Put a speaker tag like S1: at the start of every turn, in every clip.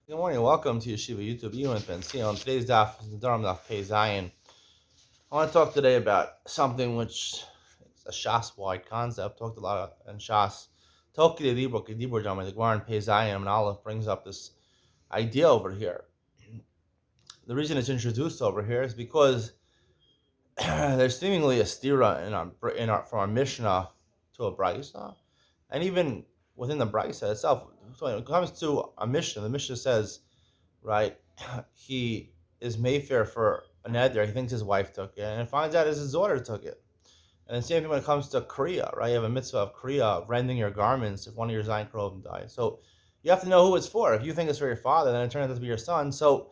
S1: Good morning. Welcome to Yeshiva YouTube. Iyun with Benzion. Today's daf is Nedarim daf Pei Zion. I want to talk today about something which is a Shas-wide concept. Talked a lot in Shas. Toki de Dibur, Kedibur Jama, the Gemara in Pei Zion, and Aleph brings up this idea over here. The reason it's introduced over here is because there's seemingly a stira from our Mishnah to a Brisa, and even within the Brisa itself. So when it comes to a Mishnah, the Mishnah says, right? He is Mayfair for a neder. He thinks his wife took it, and finds out his daughter took it. And the same thing when it comes to kriya, right? You have a mitzvah of kriya, of rending your garments if one of your zayin krovim dies. So you have to know who it's for. If you think it's for your father, then it turns out to be your son. So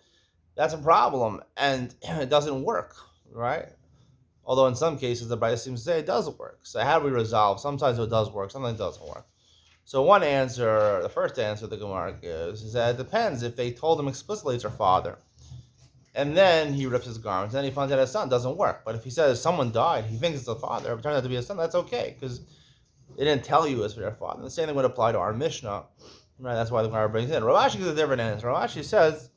S1: that's a problem, and it doesn't work, right? Although in some cases the Bible seems to say it does work. So how do we resolve? Sometimes it does work, sometimes it doesn't work. So one answer, the first answer the Gemara gives, is that it depends. If they told him explicitly it's their father, and then he rips his garments, and then he finds out his son doesn't work. But if he says someone died, he thinks it's the father, it turns out to be his son, that's okay, because they didn't tell you it's for their father. And the same thing would apply to our Mishnah, right? That's why the Gemara brings it in. Rav Ashi gives a different answer. Rav Ashi says,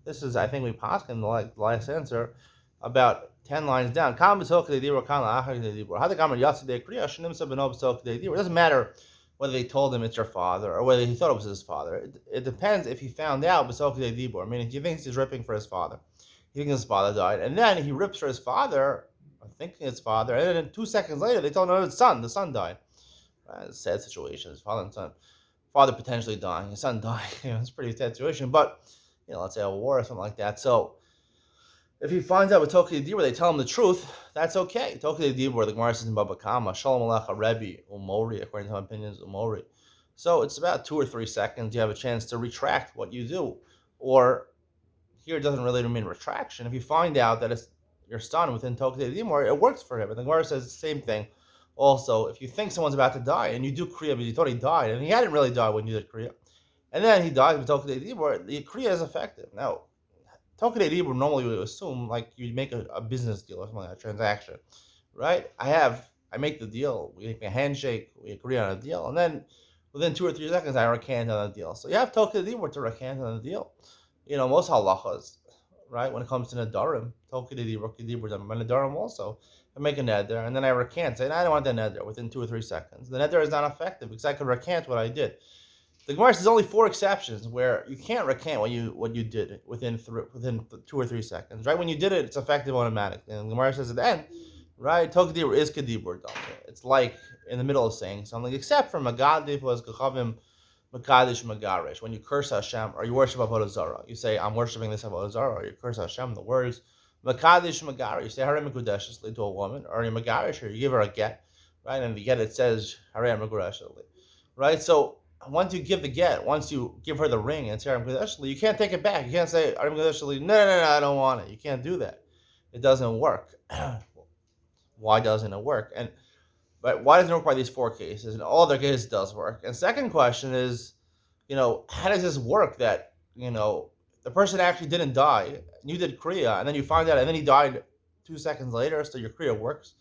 S1: this is, I think we passed in the last answer, about 10 lines down. It doesn't matter whether they told him it's your father or whether he thought it was his father. It depends if he found out, meaning he thinks he's ripping for his father. He thinks his father died. And then he rips for his father, thinking it's father, and then 2 seconds later they told him it's son. The son died. It's a sad situation. His father and son. Father potentially dying, his son dying. It's a pretty sad situation. But, let's say a war or something like that. So, if he finds out with Toki Dibur, they tell him the truth, that's okay. Toki Dibur, the Gemara says in Baba Kama, Shalom Alecha Rebbe, Umori, according to my opinions, Umori. So it's about 2 or 3 seconds. You have a chance to retract what you do. Or, here it doesn't really mean retraction. If you find out that it's your son within Toki Dibur, it works for him. And the Gemara says the same thing. Also, if you think someone's about to die, and you do Kriya because you thought he died, and he hadn't really died when you did Kriya, and then he dies with Toki Dibur, the Kriya is effective. Now, Token Dibur normally we would assume like you make a business deal or something like that, a transaction, right? I make the deal, we make a handshake, we agree on a deal, and then within 2 or 3 seconds I recant on the deal. So you have Token Dibur to recant on the deal. Most halachas, right? When it comes to Nedarim, Token Dibur, Nedarim also. I make a neder and then I recant, saying I don't want that neder within 2 or 3 seconds. The neder is not effective because I could recant what I did. The Gemara says only 4 exceptions where you can't recant what you did within 2 or 3 seconds. Right when you did it, it's effective automatically. And the Gemara says at the end, right, Tokdibur is Kedibur. It's like in the middle of saying something, except for Magadif was Kachavim Makadish Magarish. When you curse Hashem or you worship Avodah Zarah, you say I'm worshiping this Avodah Zarah, or you curse Hashem. The words Makadish Magarish. You say Harem Mekudeshesli to a woman, or you Magarish, or you give her a get, right? And the get it says Harem Mekudeshesli, right? So once you give the get, once you give her the ring and say Arim Kadeshli, you can't take it back. You can't say Arim Kadeshli, no, I don't want it. You can't do that. It doesn't work. Why doesn't it work? But why doesn't it work by these 4 cases? In all other cases, it does work. And second question is, how does this work that, the person actually didn't die, you did Kriya, and then you find out, and then he died 2 seconds later, so your Kriya works.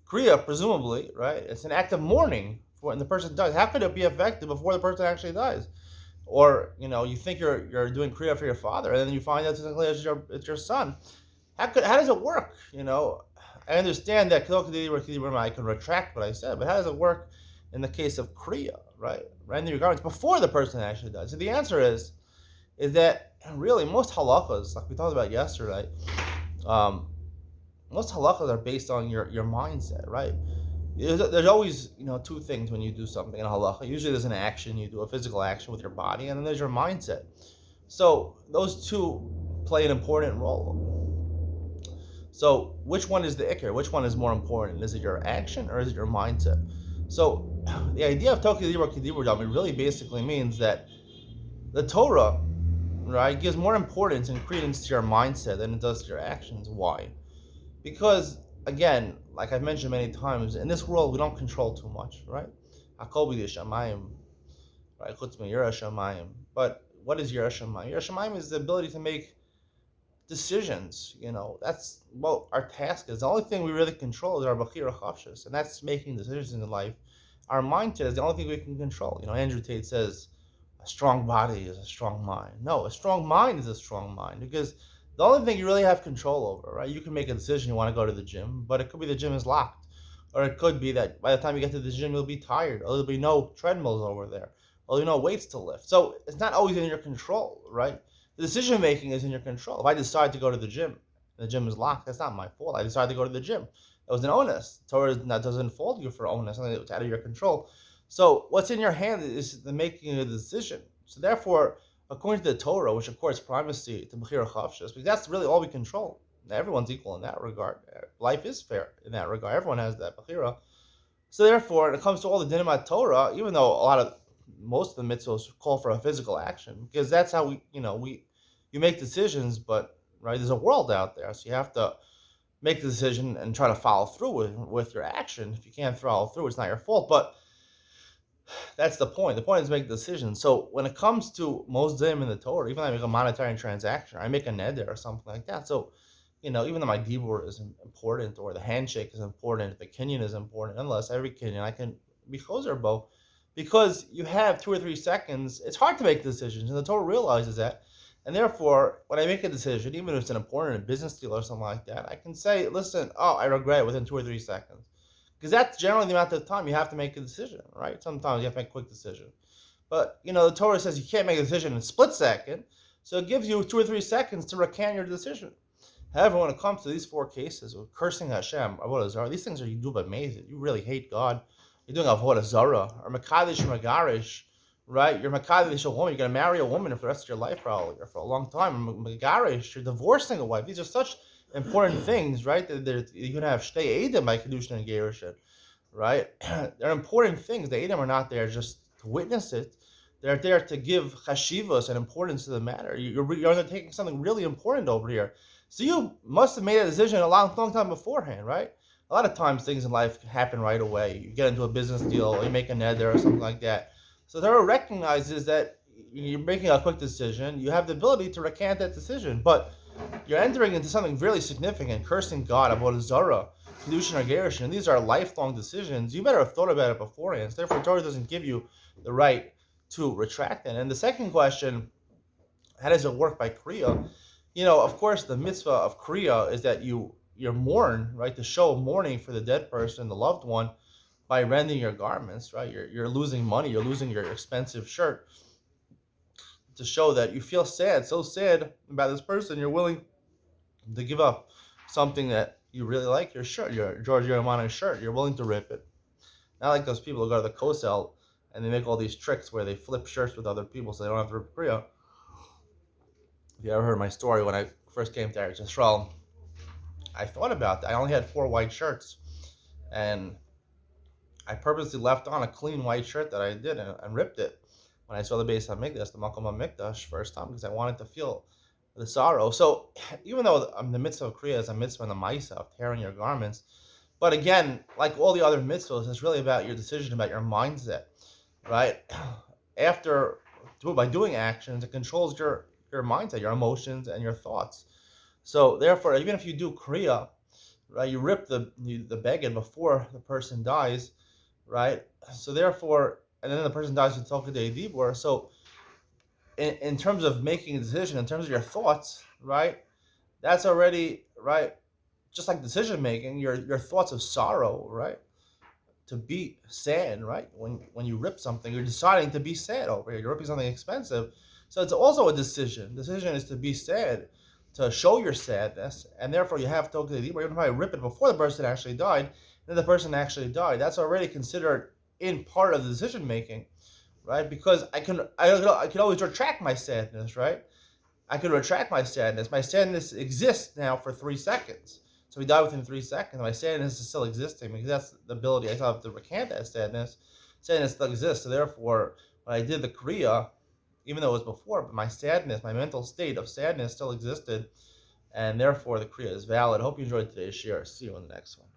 S1: Kriya, presumably, right, it's an act of mourning when the person dies. How could it be effective before the person actually dies? Or, you think you're doing Kriya for your father, and then you find out it's your son. How does it work? I understand that I can retract what I said, but how does it work in the case of Kriya, right? Rending your garments before the person actually dies? So the answer is that really most halachas, like we talked about yesterday, most halachas are based on your mindset, right? There's always, 2 things when you do something in halacha. Usually there's an action, you do a physical action with your body, and then there's your mindset. So those 2 play an important role. So which one is the ikar? Which one is more important? Is it your action or is it your mindset? So the idea of Toki Dibur Kedibur Dami really basically means that the Torah, right, gives more importance and credence to your mindset than it does to your actions. Why? Because, again, like I've mentioned many times, in this world we don't control too much, right? Hakol b'yidei shamayim, right? Chutz mi'yirah shamayim. But what is yirah shamayim? Yirah shamayim is the ability to make decisions. That's what our task is. The only thing we really control is our bachira chavshus, and that's making decisions in life. Our mindset is the only thing we can control. Andrew Tate says, a strong body is a strong mind. No, a strong mind is a strong mind because the only thing you really have control over, right? You can make a decision you want to go to the gym, but it could be the gym is locked. Or it could be that by the time you get to the gym, you'll be tired, or there'll be no treadmills over there, or there'll be no weights to lift. So it's not always in your control, right? The decision making is in your control. If I decide to go to the gym is locked, that's not my fault. I decided to go to the gym. It was an onus. Torah doesn't fault you for onus, something that's out of your control. So what's in your hand is the making of the decision. So therefore, according to the Torah, which accords primacy to Bechira Chavshas, because that's really all we control. Everyone's equal in that regard. Life is fair in that regard. Everyone has that Bechira. So therefore, when it comes to all the Dinamat Torah, even though most of the mitzvahs call for a physical action, because that's how you make decisions, but right, there's a world out there, so you have to make the decision and try to follow through with your action. If you can't follow through, it's not your fault. But that's the point. The point is to make the decision. So when it comes to most in the Torah, even though I make a monetary transaction, I make a neder or something like that. So, even though my dibur is important or the handshake is important, the kinyan is important, unless every kinyan I can be choser bo, because you have 2 or 3 seconds, it's hard to make decisions, and the Torah realizes that. And therefore, when I make a decision, even if it's an important business deal or something like that, I can say, listen, I regret it within 2 or 3 seconds. Because that's generally the amount of time you have to make a decision, right? Sometimes you have to make a quick decision. But, the Torah says you can't make a decision in a split second, so it gives you 2 or 3 seconds to recant your decision. However, when it comes to these 4 cases with cursing Hashem, Avodah Zarah, these things are you do amazing. You really hate God. You're doing Avodah Zarah, or Mekadesh Megarish, right? You're Mekadesh a woman. You're going to marry a woman for the rest of your life, probably, or for a long time. Megarish, you're divorcing a wife. These are such important things, right? You're going to have Shtei Edom by Kedushin and Gerushin, right? They're important things. The Edom are not there just to witness it. They're there to give chashivas and importance to the matter. You're undertaking something really important over here. So you must have made a decision a long time beforehand, right? A lot of times things in life happen right away. You get into a business deal, or you make a neder or something like that. So Torah recognizes that you're making a quick decision. You have the ability to recant that decision, but you're entering into something really significant, cursing God, Avodah Zarah, Kedushin or Gerushin, and these are lifelong decisions. You better have thought about it beforehand. So therefore, Torah doesn't give you the right to retract it. And the second question, how does it work by Kriya? Of course, the mitzvah of Kriya is that you mourn, right, to show mourning for the dead person, the loved one, by rending your garments, right? You're losing money, you're losing your expensive shirt, to show that you feel so sad about this person, you're willing to give up something that you really like, your shirt, your Giorgio Armani shirt, you're willing to rip it. Not like those people who go to the Kosel and they make all these tricks where they flip shirts with other people so they don't have to rip Kriya. If you ever heard my story, when I first came to Eretz Yisrael, I thought about that. I only had 4 white shirts, and I purposely left on a clean white shirt that I did and ripped it when I saw the Beis HaMikdash, the Makom HaMikdash, first time, because I wanted to feel the sorrow. So even though the mitzvah of Kriya is a mitzvah in the Maisa of tearing your garments, but again, like all the other mitzvahs, it's really about your decision, about your mindset, right? By doing actions, it controls your mindset, your emotions, and your thoughts. So therefore, even if you do Kriya, right, you rip the beged before the person dies, right? So therefore, and then the person dies with Tokadei Dibur. So in terms of making a decision, in terms of your thoughts, right, that's already, right, just like decision making, your thoughts of sorrow, right, to be sad, right? When you rip something, you're deciding to be sad over here. You're ripping something expensive. So it's also a decision. Decision is to be sad, to show your sadness, and therefore you have Tokadei Dibur. You're going to rip it before the person actually died, and then the person actually died. That's already considered in part of the decision making, right? Because I can always retract my sadness, right? I could retract my sadness. My sadness exists now for 3 seconds. So we died within 3 seconds. My sadness is still existing because that's the ability I still have to recant that sadness. Sadness still exists. So therefore, when I did the Kriya, even though it was before, but my sadness, my mental state of sadness still existed, and therefore the Kriya is valid. Hope you enjoyed today's share. See you in the next one.